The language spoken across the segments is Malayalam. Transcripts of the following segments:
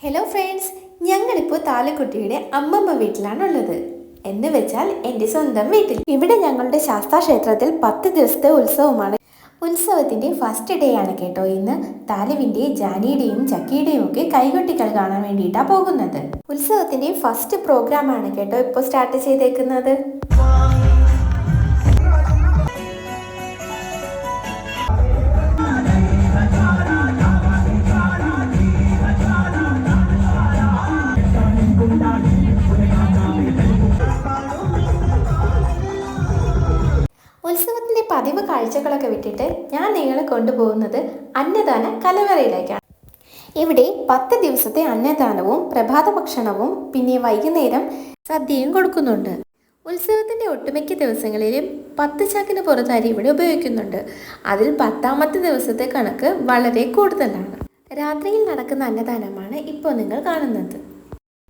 ഹലോ ഫ്രണ്ട്സ്, ഞങ്ങളിപ്പോൾ താലക്കുട്ടിയുടെ അമ്മമ്മ വീട്ടിലാണുള്ളത്. എന്ന് വെച്ചാൽ എൻ്റെ സ്വന്തം വീട്ടിൽ. ഇവിടെ ഞങ്ങളുടെ ശാസ്താ ക്ഷേത്രത്തിൽ 10 ദിവസത്തെ ഉത്സവമാണ്. ഉത്സവത്തിൻ്റെ ഫസ്റ്റ് ഡേ ആണ് കേട്ടോ ഇന്ന്. താലുവിൻ്റെ ജാനിയുടെയും ചക്കിയുടെയും ഒക്കെ കൈകൊട്ടികൾ കാണാൻ വേണ്ടിയിട്ടാണ് പോകുന്നത്. ഉത്സവത്തിൻ്റെ ഫസ്റ്റ് പ്രോഗ്രാമാണ് കേട്ടോ ഇപ്പോൾ സ്റ്റാർട്ട് ചെയ്തേക്കുന്നത്. ഉത്സവത്തിൻ്റെ പതിവ് കാഴ്ചകളൊക്കെ വിട്ടിട്ട് ഞാൻ നിങ്ങളെ കൊണ്ടുപോകുന്നത് അന്നദാന കലവറയിലേക്കാണ്. ഇവിടെ 10 ദിവസത്തെ അന്നദാനവും പ്രഭാത ഭക്ഷണവും പിന്നെ വൈകുന്നേരം സദ്യയും കൊടുക്കുന്നുണ്ട്. ഉത്സവത്തിൻ്റെ ഒട്ടുമിക്ക ദിവസങ്ങളിലും 10 ചാക്കിന് പുറത്ത് അരി ഇവിടെ ഉപയോഗിക്കുന്നുണ്ട്. അതിൽ 10ാമത്തെ ദിവസത്തെ കണക്ക് വളരെ കൂടുതലാണ്. രാത്രിയിൽ നടക്കുന്ന അന്നദാനമാണ് ഇപ്പോൾ നിങ്ങൾ കാണുന്നത്.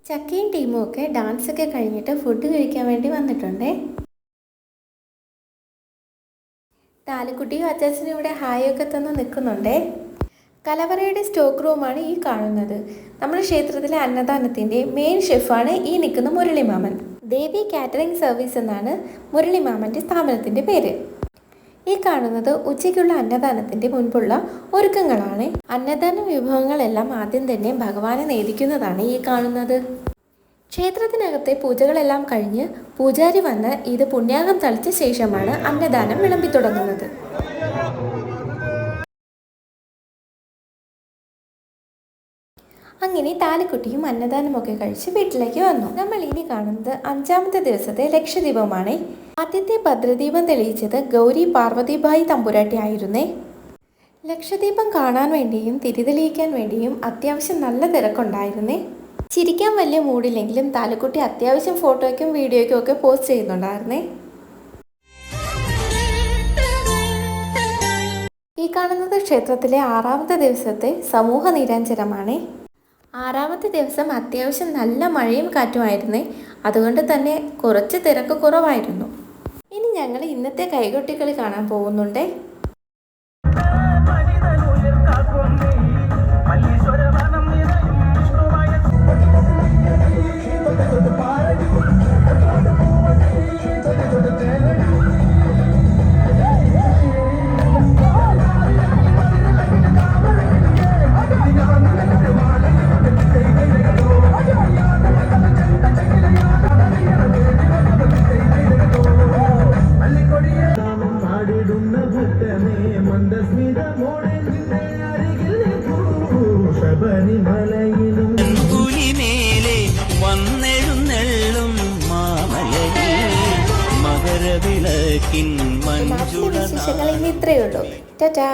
ചക്കയും ടീമും ഒക്കെ ഡാൻസൊക്കെ കഴിഞ്ഞിട്ട് ഫുഡ് കഴിക്കാൻ വേണ്ടി വന്നിട്ടുണ്ട്. താലുക്കുട്ടിയും അച്ചാച്ചനും ഇവിടെ ഹായൊക്കെ തന്ന് നിൽക്കുന്നുണ്ടേ. കലവറയുടെ സ്റ്റോക്ക് റൂമാണ് ഈ കാണുന്നത്. നമ്മുടെ ക്ഷേത്രത്തിലെ അന്നദാനത്തിൻ്റെ മെയിൻ ഷെഫാണ് ഈ നിൽക്കുന്ന മുരളിമാമൻ. ദേവി കാറ്ററിംഗ് സർവീസ് എന്നാണ് മുരളിമാമൻ്റെ സ്ഥാപനത്തിൻ്റെ പേര്. ഈ കാണുന്നത് ഉച്ചയ്ക്കുള്ള അന്നദാനത്തിൻ്റെ മുൻപുള്ള ഒരുക്കങ്ങളാണ്. അന്നദാന വിഭവങ്ങളെല്ലാം ആദ്യം തന്നെ ഭഗവാനെ നേദിക്കുന്നതാണ് ഈ കാണുന്നത്. ക്ഷേത്രത്തിനകത്തെ പൂജകളെല്ലാം കഴിഞ്ഞ് പൂജാരി വന്ന് ഇത് പുണ്യാഹം തളിച്ച ശേഷമാണ് അന്നദാനം വിളമ്പി തുടങ്ങുന്നത്. അങ്ങനെ താലിക്കുട്ടിയും അന്നദാനമൊക്കെ കഴിച്ച് വീട്ടിലേക്ക് വന്നു. നമ്മൾ ഇനി കാണുന്നത് 5ാമത്തെ ദിവസത്തെ ലക്ഷദീപമാണ്. ആദ്യത്തെ ഭദ്രദീപം തെളിയിച്ചത് ഗൗരി പാർവതിബായി തമ്പുരാട്ടി ആയിരുന്നേ. ലക്ഷദീപം കാണാൻ വേണ്ടിയും തിരിതെളിയിക്കാൻ വേണ്ടിയും അത്യാവശ്യം നല്ല തിരക്കുണ്ടായിരുന്നേ. ചിരിക്കാൻ വലിയ മൂടില്ലെങ്കിലും താലക്കുട്ടി അത്യാവശ്യം ഫോട്ടോയ്ക്കും വീഡിയോയ്ക്കും ഒക്കെ പോസ്റ്റ് ചെയ്യുന്നുണ്ടായിരുന്നേ. ഈ കാണുന്നത് ക്ഷേത്രത്തിലെ 6ാമത്തെ ദിവസത്തെ സമൂഹ നീരാഞ്ജനമാണ്. 6ാമത്തെ ദിവസം അത്യാവശ്യം നല്ല മഴയും കാറ്റുമായിരുന്നേ. അതുകൊണ്ട് തന്നെ കുറച്ച് തിരക്ക് കുറവായിരുന്നു. ഇനി ഞങ്ങൾ ഇന്നത്തെ കൈകൊട്ടിക്കളി കാണാൻ പോകുന്നുണ്ടേ. പുലിമേലെ വന്നെഴുന്നെള്ളും മാമലയിൽ മകരവിളക്കിൻ മഞ്ജുള. വിശേഷങ്ങൾ ഇനി ഇത്രയേ ഉള്ളൂ. ടാറ്റാ.